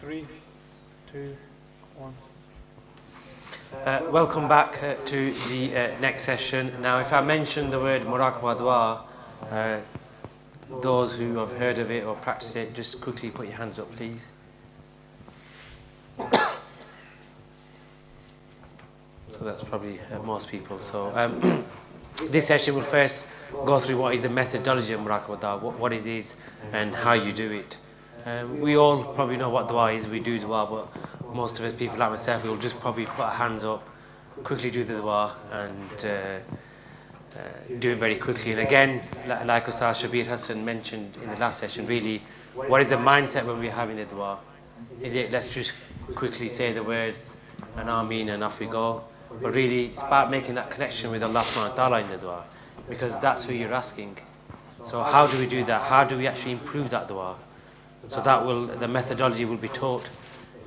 3, 2, 1. Welcome back to the next session. Now, if I mention the word Muraqabah dua, those who have heard of it or practiced it, just quickly put your hands up, please. So that's probably most people. So this session will first go through what is the methodology of Muraqabah dua, what it is and how you do it. We all probably know what dua is, we do dua, but most of us, people like myself, we will just probably put our hands up, quickly do the dua and do it very quickly. And again, like Ustadh Shabbir Hassan mentioned in the last session, really, what is the mindset when we're having the dua? Is it, let's just quickly say the words and Ameen and off we go? But really, it's about making that connection with Allah subhanahu wa ta'ala in the dua, because that's who you're asking. So how do we do that? How do we actually improve that dua? So the methodology will be taught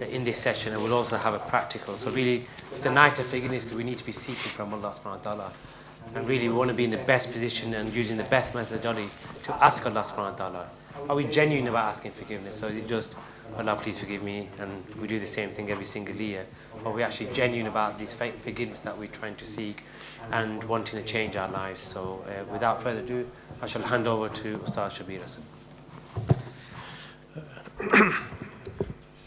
in this session, and we'll also have a practical. So really, it's a night of forgiveness that we need to be seeking from Allah subhanahu wa ta'ala. And really, we want to be in the best position and using the best methodology to ask Allah subhanahu wa ta'ala. Are we genuine about asking forgiveness? So is it just, Allah please forgive me, and we do the same thing every single year? Or are we actually genuine about this forgiveness that we're trying to seek and wanting to change our lives? So without further ado, I shall hand over to Ustadh Shabbir Hassan.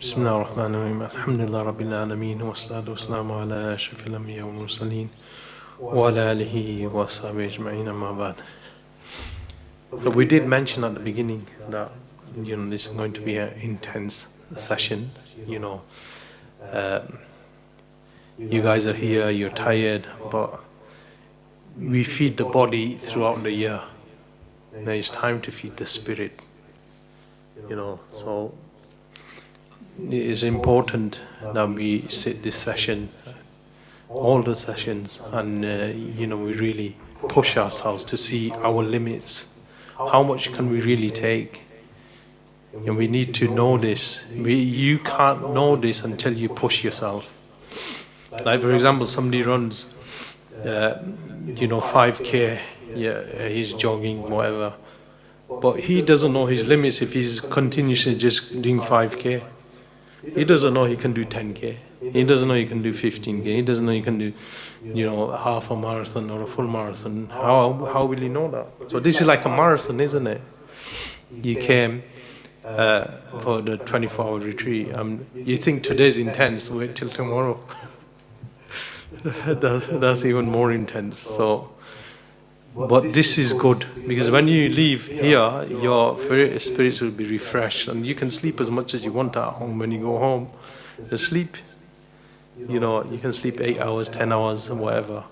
بسم الله الرحمن الرحيم الحمد لله رب العالمين والصلاة والسلام على أشرف الأنبياء والمرسلين وعلى آله وصحبه أجمعين أما بعد. So we did mention at the beginning that this is going to be an intense session. You guys are here, you're tired, but we feed the body throughout the year. Now it's time to feed the spirit. So it is important that we sit this session, all the sessions, and we really push ourselves to see our limits. How much can we really take? And we need to know this. You can't know this until you push yourself. Like for example, somebody runs 5k, he's jogging, whatever, but he doesn't know his limits if he's continuously just doing 5k. He doesn't know he can do 10k. He doesn't know he can do 15k. He doesn't know he can do, half a marathon or a full marathon. How will he know that? So this is like a marathon, isn't it? You came for the 24-hour retreat. You think today's intense, wait till tomorrow. That's even more intense. So, but this is good, because when you leave here, your spirits will be refreshed, and you can sleep as much as you want at home. When you go home, the sleep, you can sleep 8 hours, 10 hours, whatever.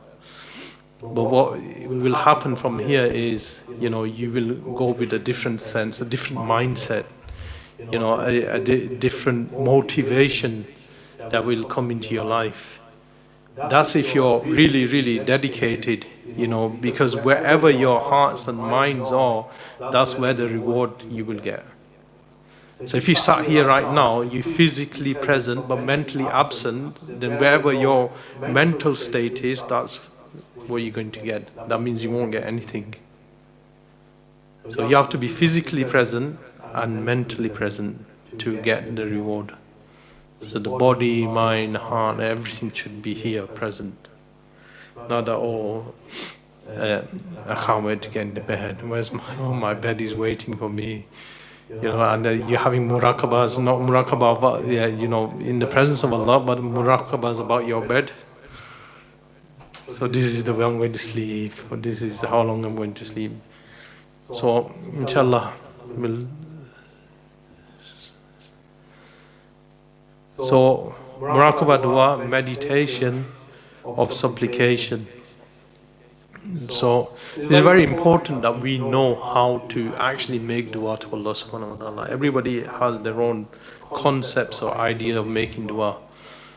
But what will happen from here is, you will go with a different sense, a different mindset, a different motivation that will come into your life. That's if you're really, really dedicated, because wherever your hearts and minds are, that's where the reward you will get. So if you sat here right now, you're physically present but mentally absent, then wherever your mental state is, that's what you're going to get. That means you won't get anything. So you have to be physically present and mentally present to get the reward. So the body, mind, heart, everything should be here, present. Not that, I can't wait to get into bed. My bed is waiting for me. And you're having muraqabahs, not muraqabah, but in the presence of Allah, but muraqabahs about your bed. So this is the way I'm going to sleep, or this is how long I'm going to sleep. So, inshallah, So, Muraqabah dua, meditation of supplication. So, it's very important that we know how to actually make dua to Allah subhanahu wa ta'ala. Everybody has their own concepts or idea of making dua.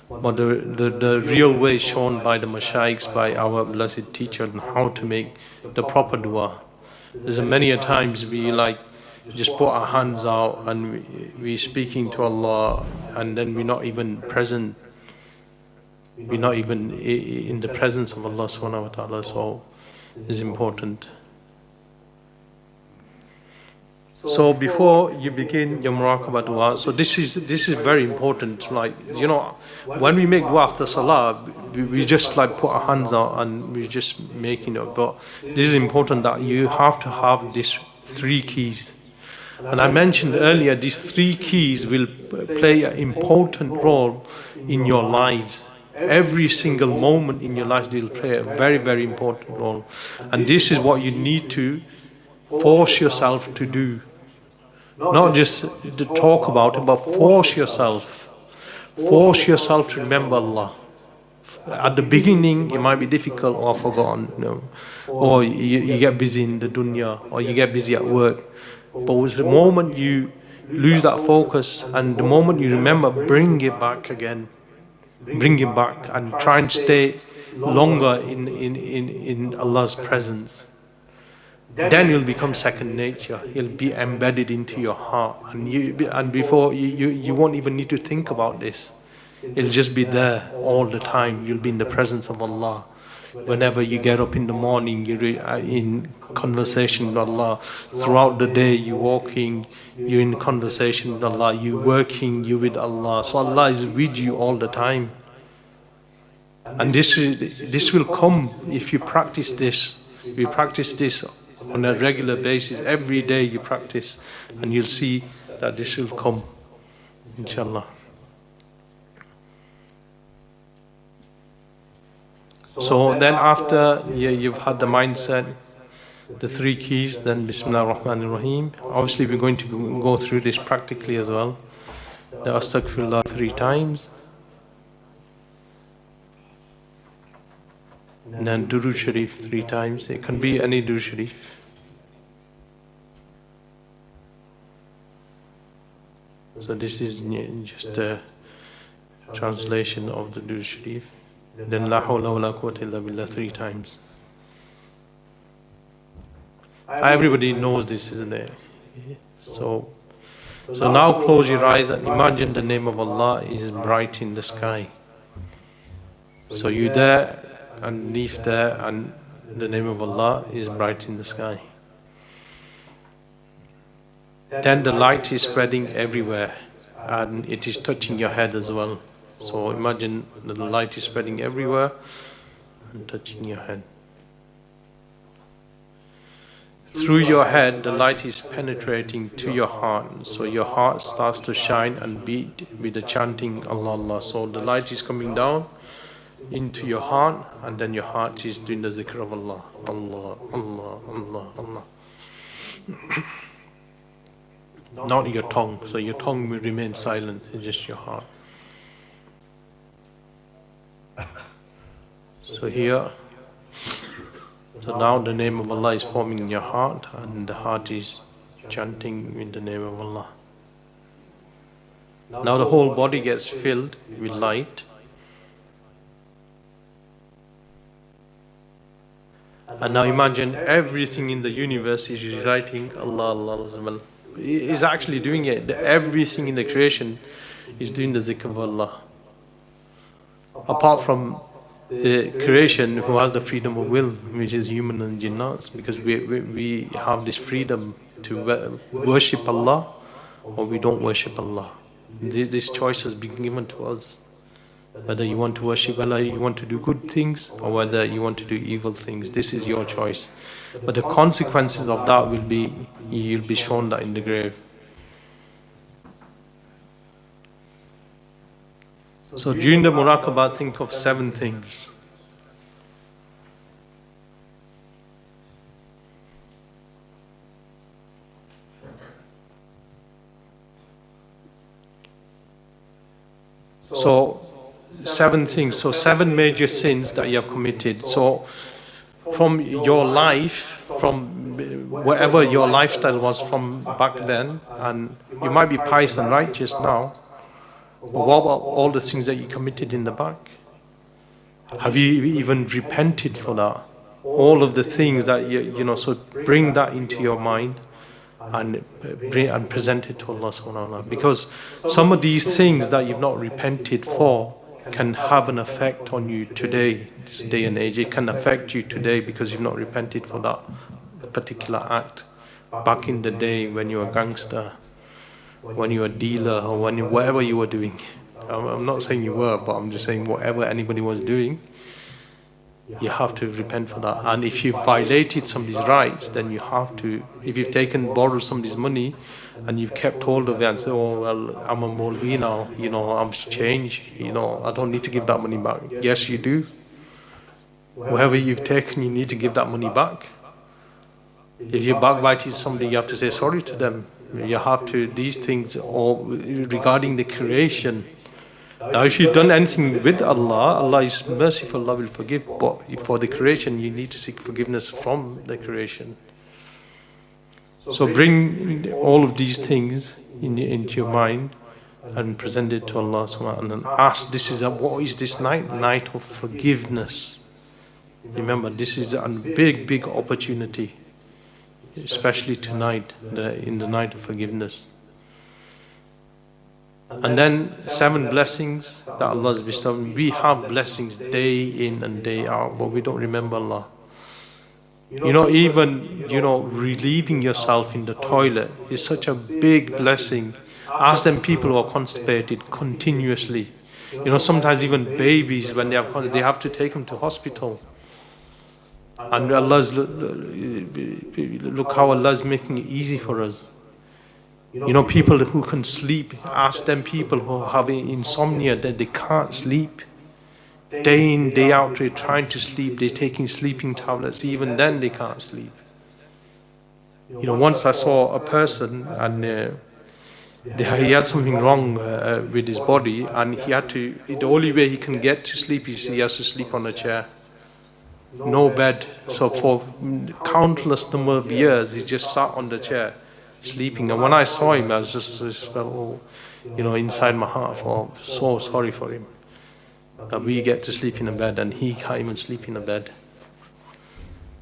But the real way shown by the mashaykhs, by our blessed teacher, on how to make the proper dua. There's many a times we just put our hands out and we're speaking to Allah, and then we're not even present. We're not even in the presence of Allah subhanahu wa ta'ala. So it's important. So before you begin your muraqabah dua, so this is very important. Like, you know, when we make dua after salah, we just like put our hands out and we just making it. But this is important that you have to have these three keys. And I mentioned earlier, these three keys will play an important role in your lives. Every single moment in your life, they'll play a very, very important role. And this is what you need to force yourself to do. Not just to talk about it, but force yourself. Force yourself to remember Allah. At the beginning, it might be difficult or forgotten, you know, or you get busy in the dunya, or you get busy at work. But the moment you lose that focus and the moment you remember, bring it back again. Bring it back and try and stay longer in Allah's presence. Then you'll become second nature. You'll be embedded into your heart, and before you won't even need to think about this. It'll just be there all the time. You'll be in the presence of Allah. Whenever you get up in the morning, you're in conversation with Allah. Throughout the day, you're walking, you're in conversation with Allah. You're working, you're with Allah. So Allah is with you all the time. And this will come if you practice this. If you practice this on a regular basis, every day you practice, and you'll see that this will come, inshallah. So then after you've had the mindset, the three keys, then Bismillah ar-Rahman ar-Rahim. Obviously we're going to go through this practically as well. The Astaghfirullah 3 times. And then Durood Sharif 3 times. It can be any Durood Sharif. So this is just a translation of the Durood Sharif. Then La hawla wa la quwwata illa billah 3 times. Everybody knows this, isn't it? So now close your eyes and imagine the name of Allah is bright in the sky. So you're there, underneath there, and the name of Allah is bright in the sky. Then the light is spreading everywhere, and it is touching your head as well. So imagine that the light is spreading everywhere and touching your head. Through your head, the light is penetrating to your heart. So your heart starts to shine and beat with the chanting Allah, Allah. So the light is coming down into your heart, and then your heart is doing the zikr of Allah. Allah, Allah, Allah, Allah. Not your tongue. So your tongue will remain silent, it's just your heart. So here, so now the name of Allah is forming in your heart, and the heart is chanting in the name of Allah. Now the whole body gets filled with light. And now imagine everything in the universe is reciting Allah, Allah, Allah. Is actually doing it. Everything in the creation is doing the zikr of Allah. Apart from the creation who has the freedom of will, which is human and jinnats, because we have this freedom to worship Allah or we don't worship Allah. This choice has been given to us. Whether you want to worship Allah, you want to do good things, or whether you want to do evil things, this is your choice. But the consequences of that will be, you'll be shown that in the grave. So during the Muraqabah, think of 7 things. So 7 things, so 7 major sins that you have committed. So from your life, from wherever your lifestyle was from back then, and you might be pious and righteous now, but what about all the things that you committed in the back? Have you even repented for that? All of the things that you know, so bring that into your mind and present it to Allah subhanahu wa ta'ala. Because some of these things that you've not repented for can have an effect on you today, this day and age. It can affect you today because you've not repented for that particular act. back in the day when you were a gangster, when you were a dealer, or whatever you were doing. I'm not saying you were, but I'm just saying whatever anybody was doing, you have to repent for that. And if you violated somebody's rights, then you have to, if you've borrowed somebody's money and you've kept hold of it and said, oh, well, I'm a Maulvi now, I'm changed, I don't need to give that money back. Yes, you do. Whatever you've taken, you need to give that money back. If you backbited somebody, you have to say sorry to them. You have to, these things, or regarding the creation. Now, if you've done anything with Allah, Allah is merciful, Allah will forgive. But for the creation, you need to seek forgiveness from the creation. So bring all of these things into your mind and present it to Allah subhanahu and ask, what is this night? Night of forgiveness. Remember, this is a big opportunity, especially tonight, in the night of forgiveness. And then 7 blessings that Allah has bestowed. We have blessings day in and day out, but we don't remember Allah. Even relieving yourself in the toilet is such a big blessing. Ask them people who are constipated continuously. Sometimes even babies, when they have to take them to hospital. And look how Allah is making it easy for us. People who can sleep, ask them people who have insomnia that they can't sleep. Day in, day out, they're trying to sleep, they're taking sleeping tablets, even then they can't sleep. Once I saw a person and he had something wrong with his body, and the only way he can get to sleep is he has to sleep on a chair. No bed. So for countless number of years, he just sat on the chair, sleeping. And when I saw him, I just felt, inside my heart, I felt so sorry for him. That we get to sleep in a bed and he can't even sleep in a bed.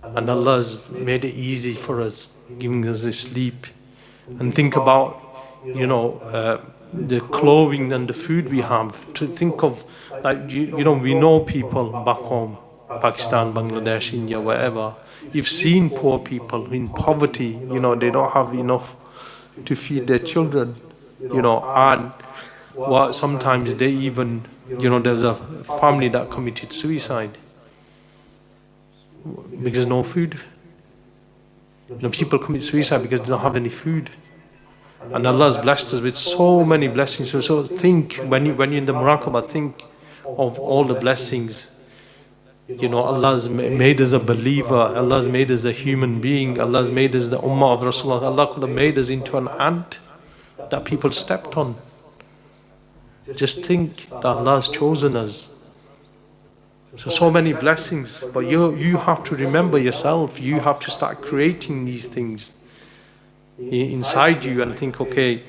And Allah has made it easy for us, giving us this sleep. And think about, the clothing and the food we have. To think of, we know people back home, Pakistan, Bangladesh, India, wherever. You've seen poor people in poverty, they don't have enough to feed their children, and sometimes they even, there's a family that committed suicide because no food. People commit suicide because they don't have any food. And Allah has blessed us with so many blessings. So think, when you're in the Muraqabah, think of all the blessings. Allah has made us a believer. Allah has made us a human being. Allah has made us the ummah of Rasulullah. Allah could have made us into an ant that people stepped on. Just think that Allah has chosen us. So many blessings. But you have to remember yourself. You have to start creating these things inside you and think, okay,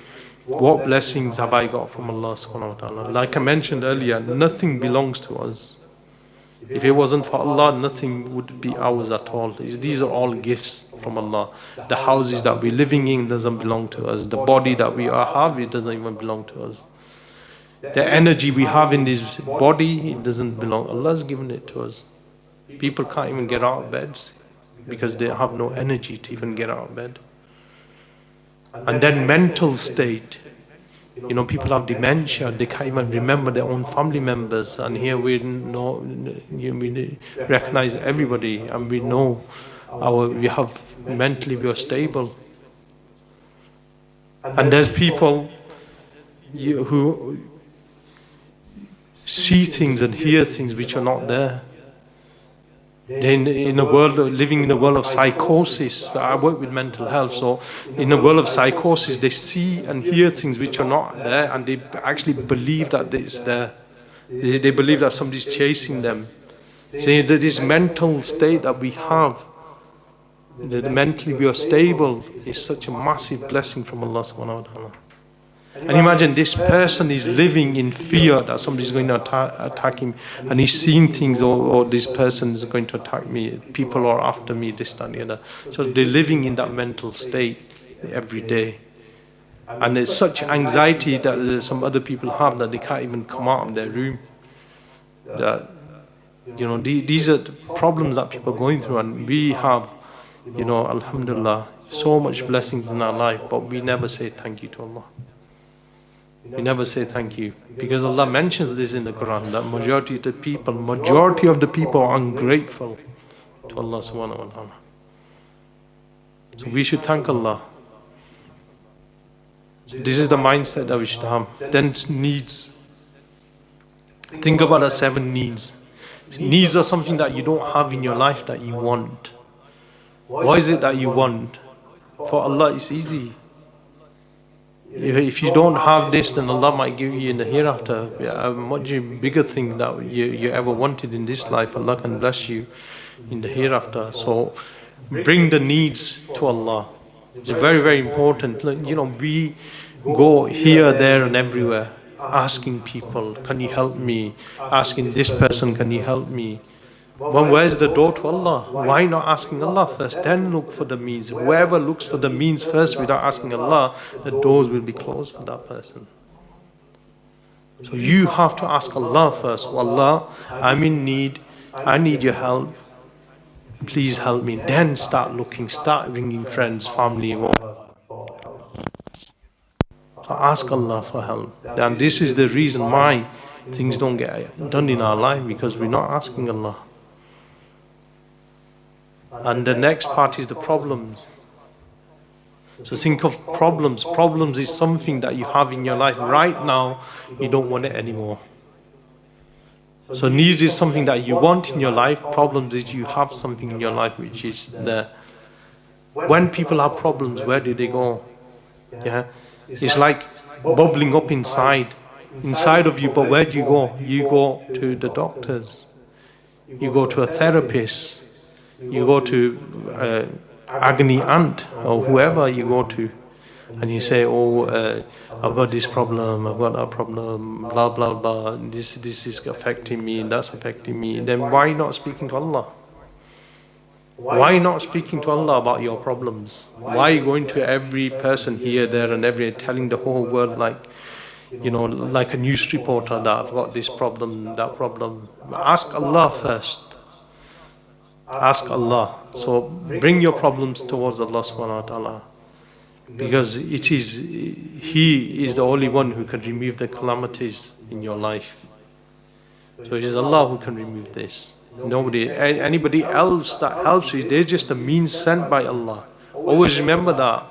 what blessings have I got from Allah subhanahu wa ta'ala? Like I mentioned earlier, nothing belongs to us. If it wasn't for Allah, nothing would be ours at all. These are all gifts from Allah. The houses that we're living in doesn't belong to us. The body that we have, it doesn't even belong to us. The energy we have in this body, it doesn't belong. Allah's given it to us. People can't even get out of bed because they have no energy to even get out of bed. And then mental state. People have dementia, they can't even remember their own family members. And here we recognize everybody, and we know we are stable. And there's people who see things and hear things which are not there. They're living in a world of psychosis. I work with mental health, so in a world of psychosis, they see and hear things which are not there, and they actually believe that it's there. They believe that somebody's chasing them. So this mental state that we have, that mentally we are stable, is such a massive blessing from Allah subhanahu wa ta'ala. And imagine this person is living in fear that somebody is going to attack him, and he's seeing things, or this person is going to attack me, people are after me, this, that, and the other. So they're living in that mental state every day. And there's such anxiety that some other people have that they can't even come out of their room. That, these are the problems that people are going through, and we have, alhamdulillah, so much blessings in our life, but we never say thank you to Allah. We never say thank you. Because Allah mentions this in the Quran, that majority of the people are ungrateful to Allah subhanahu wa ta'ala. So we should thank Allah. This is the mindset that we should have. Then needs. Think about the 7 needs. Needs are something that you don't have in your life that you want. Why is it that you want? For Allah it's easy. If you don't have this, then Allah might give you in the hereafter a much bigger thing that you ever wanted in this life. Allah can bless you in the hereafter. So bring the needs to Allah. It's very, very important. We go here, there and everywhere asking people, can you help me? Asking this person, can you help me? Well, where's the door to Allah? Why not asking Allah first? Then look for the means. Whoever looks for the means first without asking Allah, the doors will be closed for that person. So you have to ask Allah first. Allah, I'm in need. I need your help. Please help me. Then start looking. Start bringing friends, family. So ask Allah for help. And this is the reason why things don't get done in our life, because we're not asking Allah. And the next part is the problems. So think of problems. Problems is something that you have in your life right now, you don't want it anymore. So needs is something that you want in your life. Problems is you have something in your life which is there. When people have problems, where do they go? Yeah, it's like bubbling up inside of you, but where do you go? You go to the doctors. You go to a therapist. You go to agony aunt or whoever you go to, and you say, I've got this problem, I've got that problem, blah blah blah, this is affecting me, that's affecting me. Then why not speaking to Allah? Why not speaking to Allah about your problems? Why are you going to every person here, there and everywhere, telling the whole world like a news reporter that I've got this problem, that problem? Ask Allah first. Ask Allah. So bring your problems towards Allah subhanahu wa ta'ala, because He is the only one who can remove the calamities in your life. So it is Allah who can remove this. Anybody else that helps you, they're just a means sent by Allah. Always remember that.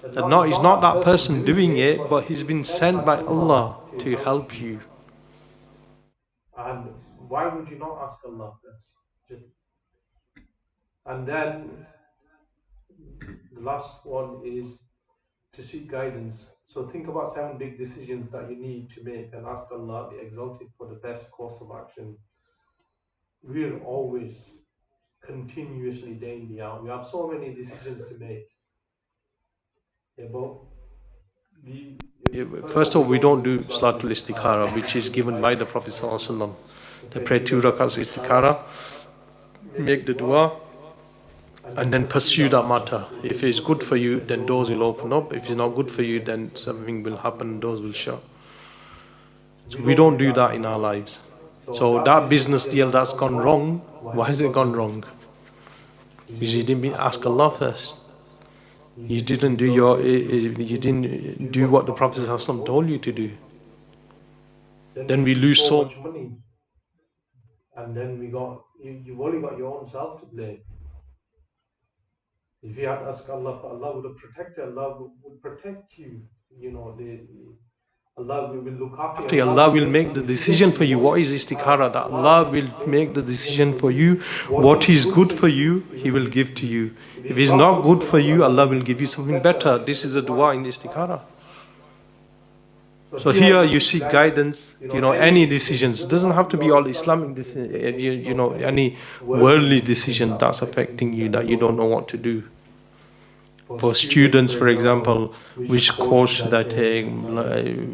He's not that person doing it, but he's been sent by Allah to help you. And why would you not ask Allah first? And then the last one is to seek guidance. So think about 7 big decisions that you need to make and ask Allah be exalted for the best course of action. We're always continuously day in, day out. We have so many decisions to make. First of all, we don't do Salatul Istikhara, which is given by the Prophet Sallallahu Alaihi Wasallam. They pray 2 rakats Istikhara, make the dua, and then pursue that matter. If it's good for you, then doors will open up. If it's not good for you, then something will happen, doors will shut. So we don't do that in our lives. So that business deal that's gone wrong, why has it gone wrong? Because you didn't ask Allah first. You didn't do what the Prophet ﷺ told you to do. Then we lose so much money. And then you've only got your own self to blame. If you had asked Allah for, Allah would have protected, Allah would protect you. Allah will look after you. Allah will make the decision for you. What is istikhara? That Allah will make the decision for you. What is good for you, He will give to you. If it's not good for you, Allah will give you something better. This is a dua in istikhara. So here you seek guidance, any decisions. It doesn't have to be all Islamic decisions, any worldly decision that's affecting you that you don't know what to do. For students, for example, which course should I take,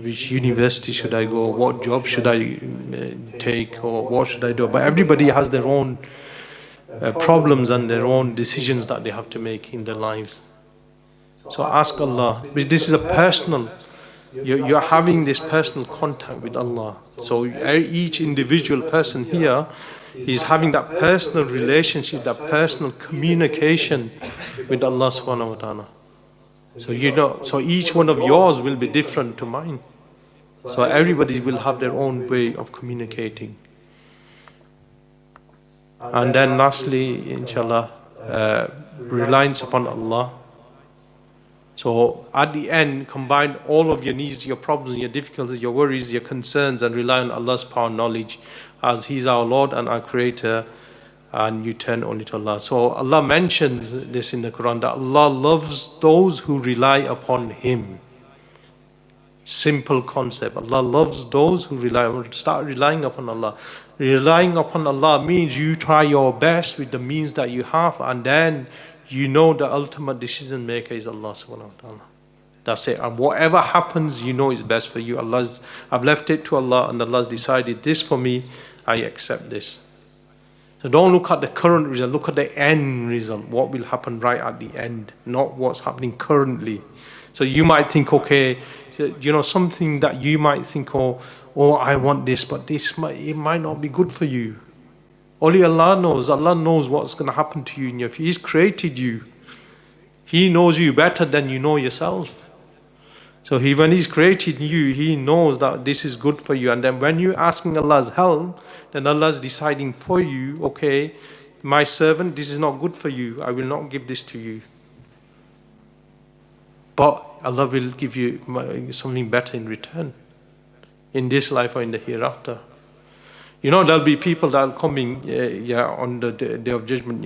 which university should I go, what job should I take, or what should I do? But everybody has their own problems and their own decisions that they have to make in their lives. So ask Allah. This is a personal, you're having this personal contact with Allah. So each individual person here, he's having that personal relationship, that personal communication with Allah subhanahu wa ta'ala. So so each one of yours will be different to mine. So everybody will have their own way of communicating. And then lastly, inshallah, reliance upon Allah. So at the end, combine all of your needs, your problems, your difficulties, your worries, your concerns, and rely on Allah's power and knowledge, as He's our Lord and our Creator, and you turn only to Allah. So Allah mentions this in the Quran, that Allah loves those who rely upon Him. Simple concept. Allah loves those who start relying upon Allah. Relying upon Allah means you try your best with the means that you have, and then you know the ultimate decision maker is Allah subhanahu wa ta'ala. That's it. And whatever happens, you know is best for you. I've left it to Allah, and Allah's decided this for me, I accept this. So don't look at the current result, look at the end result, what will happen right at the end, not what's happening currently. So you might think, okay, something that you might think, oh, I want this, but it might not be good for you. Only Allah knows. Allah knows what's going to happen to you in your future. He's created you. He knows you better than you know yourself. So when He's created you, He knows that this is good for you. And then when you're asking Allah's help, then Allah's deciding for you, okay, my servant, this is not good for you. I will not give this to you. But Allah will give you something better in return, in this life or in the hereafter. There'll be people that are coming on the day of judgment,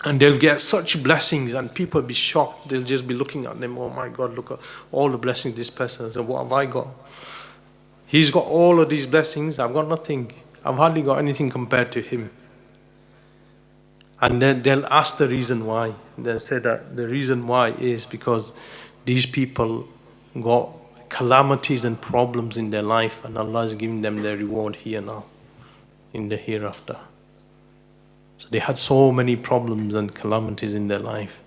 and they'll get such blessings, and people will be shocked. They'll just be looking at them, oh my God, look at all the blessings this person has. What have I got? He's got all of these blessings, I've got nothing. I've hardly got anything compared to him. And then they'll ask the reason why. They'll say that the reason why is because these people got calamities and problems in their life, and Allah is giving them their reward here now, in the hereafter. So they had so many problems and calamities in their life.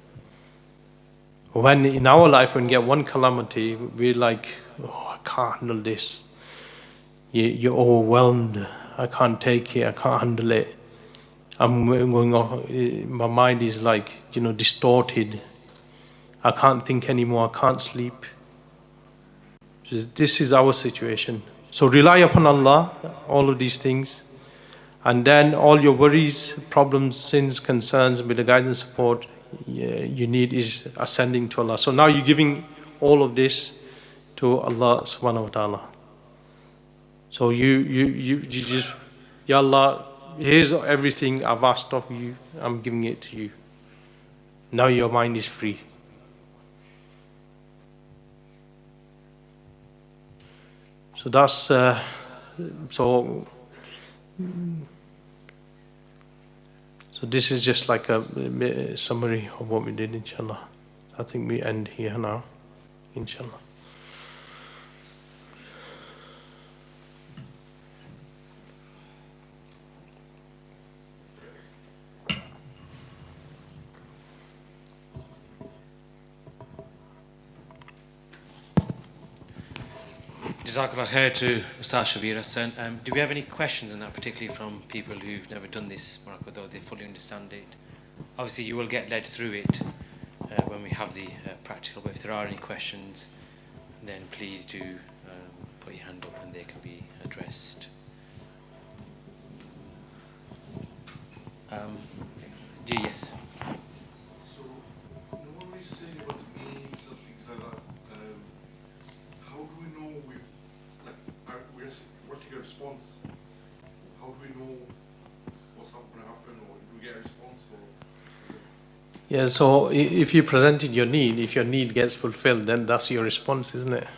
When in our life, when we get one calamity, we're like, oh, I can't handle this. You're overwhelmed. I can't take it. I can't handle it. I'm going off. My mind is like, distorted. I can't think anymore. I can't sleep. This is our situation. So rely upon Allah, all of these things. And then all your worries, problems, sins, concerns, with the guidance support you need is ascending to Allah. So now you're giving all of this to Allah subhanahu wa ta'ala. So you just, Ya Allah, here's everything I've asked of you, I'm giving it to you. Now your mind is free. So that's, so this is just like a summary of what we did, inshallah. I think we end here now, inshallah. Jazakallah khair to Ustadh Shabbir Hassan. Do we have any questions on that, particularly from people who've never done this Muraqabah, though they fully understand it? Obviously, you will get led through it when we have the practical, but if there are any questions, then please do put your hand up and they can be addressed. Yes. So, when we say about the needs and things like that, how do we know we're taking a response? How do we know what's going to happen, or do we get a response? Yeah, so if you presented your need, if your need gets fulfilled, then that's your response, isn't it?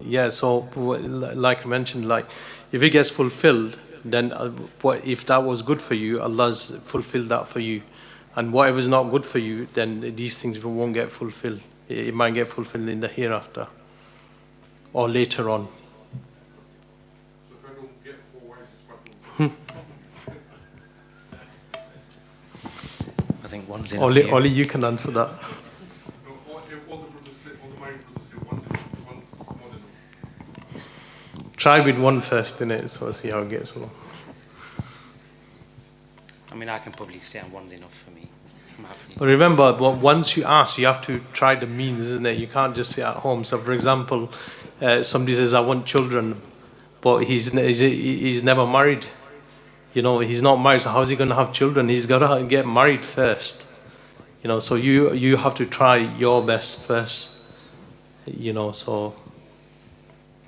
Yeah, so like I mentioned, like if it gets fulfilled, then if that was good for you, Allah's fulfilled that for you. And whatever's not good for you, then these things won't get fulfilled. It might get fulfilled in the hereafter or later on. So if I don't get 4 wives, it's quite I think one's in Only you can answer that. all the brothers say, all the married brothers say one's more than enough. try with one first, innit? So see how it gets along. I mean, I can probably stay on one's enough for me. I'm happy. But remember, once you ask, you have to try the means, isn't it? You can't just sit at home. So, for example, somebody says, "I want children," but he's never married. You know, he's not married. So how's he going to have children? He's got to get married first. You know, so you have to try your best first. You know, so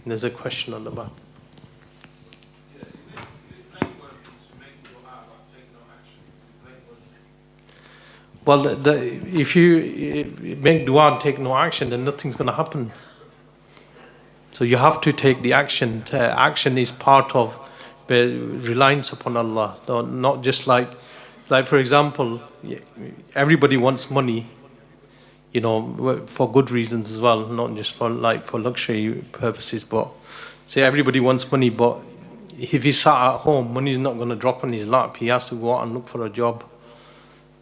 there's a question on the back. Yeah, is it blameworthy to make dua but take no action? Is it blameworthy? Well, if you make dua and take no action, then nothing's going to happen. So you have to take the action. Action is part of reliance upon Allah. So not just like for example, everybody wants money, you know, for good reasons as well, not just for luxury purposes. But say everybody wants money, but if he sat at home, money is not going to drop on his lap. He has to go out and look for a job.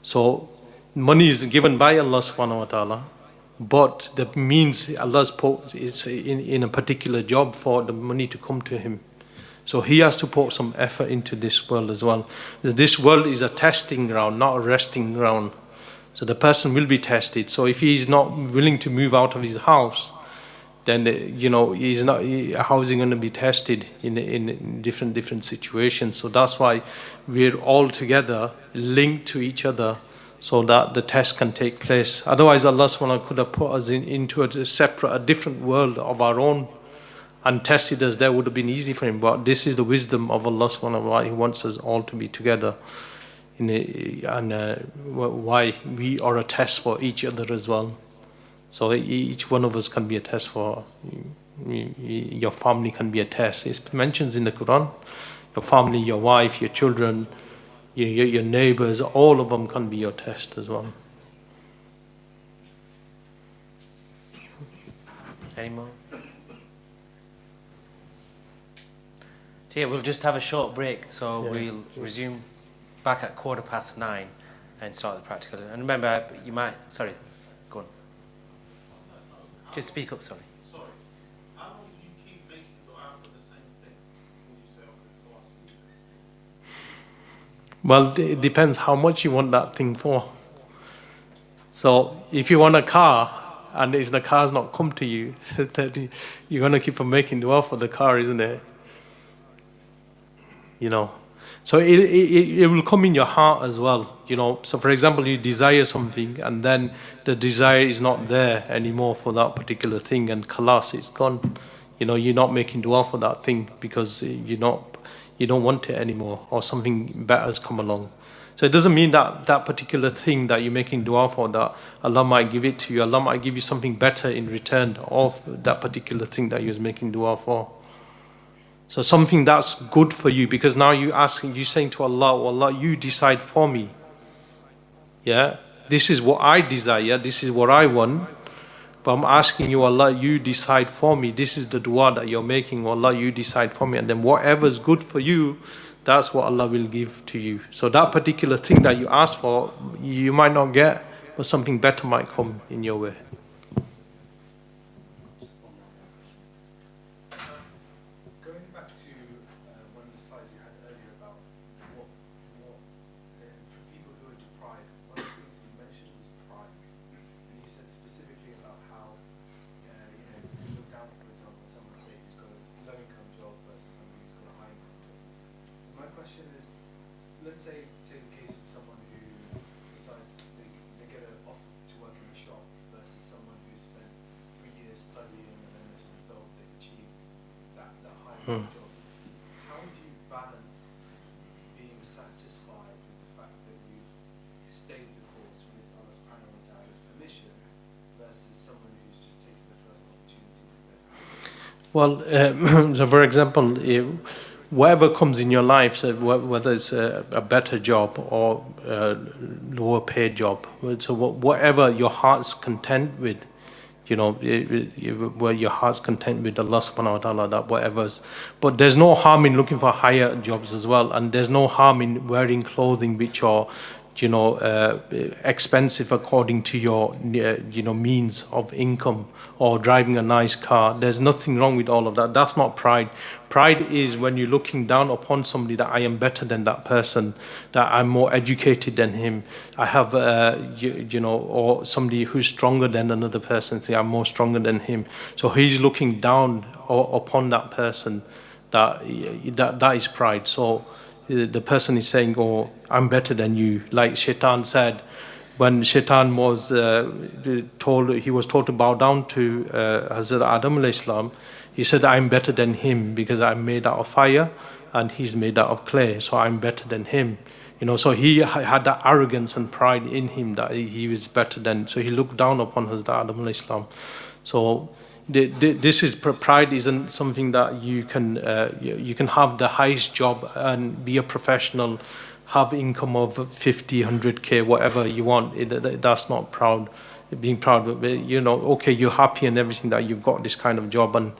So money is given by Allah subhanahu wa ta'ala, but that means Allah's put is in a particular job for the money to come to him. So he has to put some effort into this world as well. This world is a testing ground, not a resting ground. So the person will be tested. So if he's not willing to move out of his house, then you know how is he going to be tested in different situations? So that's why we're all together, linked to each other, so that the test can take place. Otherwise, Allah subhanahu wa ta'ala could have put us into a different world of our own and tested us. That would have been easy for him. But this is the wisdom of Allah subhanahu wa ta'ala. He wants us all to be together. And why we are a test for each other as well. So each one of us can be a test for your family, can be a test. It mentions in the Quran, your family, your wife, your children, your neighbors, all of them can be your test as well. Any more? So yeah, we'll just have a short break. So we'll resume back at 9:15 and start the practical. And remember, you might, sorry, go on. Just speak up, sorry. Sorry. How long do you keep making dua for the same thing before you say, okay, go ask me? Well, it depends how much you want that thing for. So if you want a car and the car's not come to you, then you're going to keep on making dua for the car, isn't it? You know, so it will come in your heart as well, you know. So for example, you desire something and then the desire is not there anymore for that particular thing, and khalas, it's gone. You know, you're not making dua for that thing because you don't want it anymore, or something better has come along. So it doesn't mean that that particular thing that you're making dua for, that Allah might give it to you. Allah might give you something better in return of that particular thing that you was making dua for. So something that's good for you, because now you're saying to Allah, oh Allah, you decide for me. Yeah, this is what I desire, this is what I want, but I'm asking you, Allah, you decide for me. This is the dua that you're making, Allah, you decide for me. And then whatever's good for you, that's what Allah will give to you. So that particular thing that you ask for, you might not get, but something better might come in your way. Let's say, take the case of someone who decides they get an offer to work in a shop versus someone who spent 3 years studying and then as a result they achieve that high job. How do you balance being satisfied with the fact that you've stayed the course with Allah subhanahu wa ta'ala's permission versus someone who's just taken the first opportunity? Well, so for example, whatever comes in your life, so whether it's a better job or a lower paid job, so whatever your heart's content with, you know, where your heart's content with Allah subhanahu wa ta'ala, that whatever's. But there's no harm in looking for higher jobs as well, and there's no harm in wearing clothing which are expensive according to your means of income, or driving a nice car. There's nothing wrong with all of that. That's not pride. Pride is when you're looking down upon somebody, that I am better than that person, that I'm more educated than him. I have or somebody who's stronger than another person, say I'm more stronger than him. So he's looking down upon that person. That is pride. So the person is saying, oh, I'm better than you. Like Shaitan said, when Shaitan was told to bow down to Hazrat Adam alayhi salam, he said, I'm better than him because I'm made out of fire and he's made out of clay, so I'm better than him. So he had that arrogance and pride in him that he was better than, so he looked down upon Hazrat Adam alayhi salam. So this is pride isn't something that you can have the highest job and be a professional, have income of 50, 100k, whatever you want. That's not proud. Being proud, okay, you're happy and everything that you've got this kind of job, and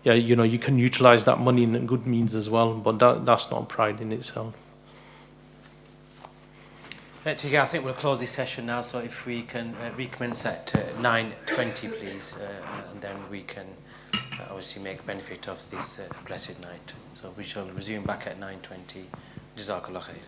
you can utilize that money in good means as well. But that's not pride in itself. TK, I think we'll close this session now, so if we can recommence at 9:20, please, and then we can obviously make benefit of this blessed night. So we shall resume back at 9:20. Jazakallah khair.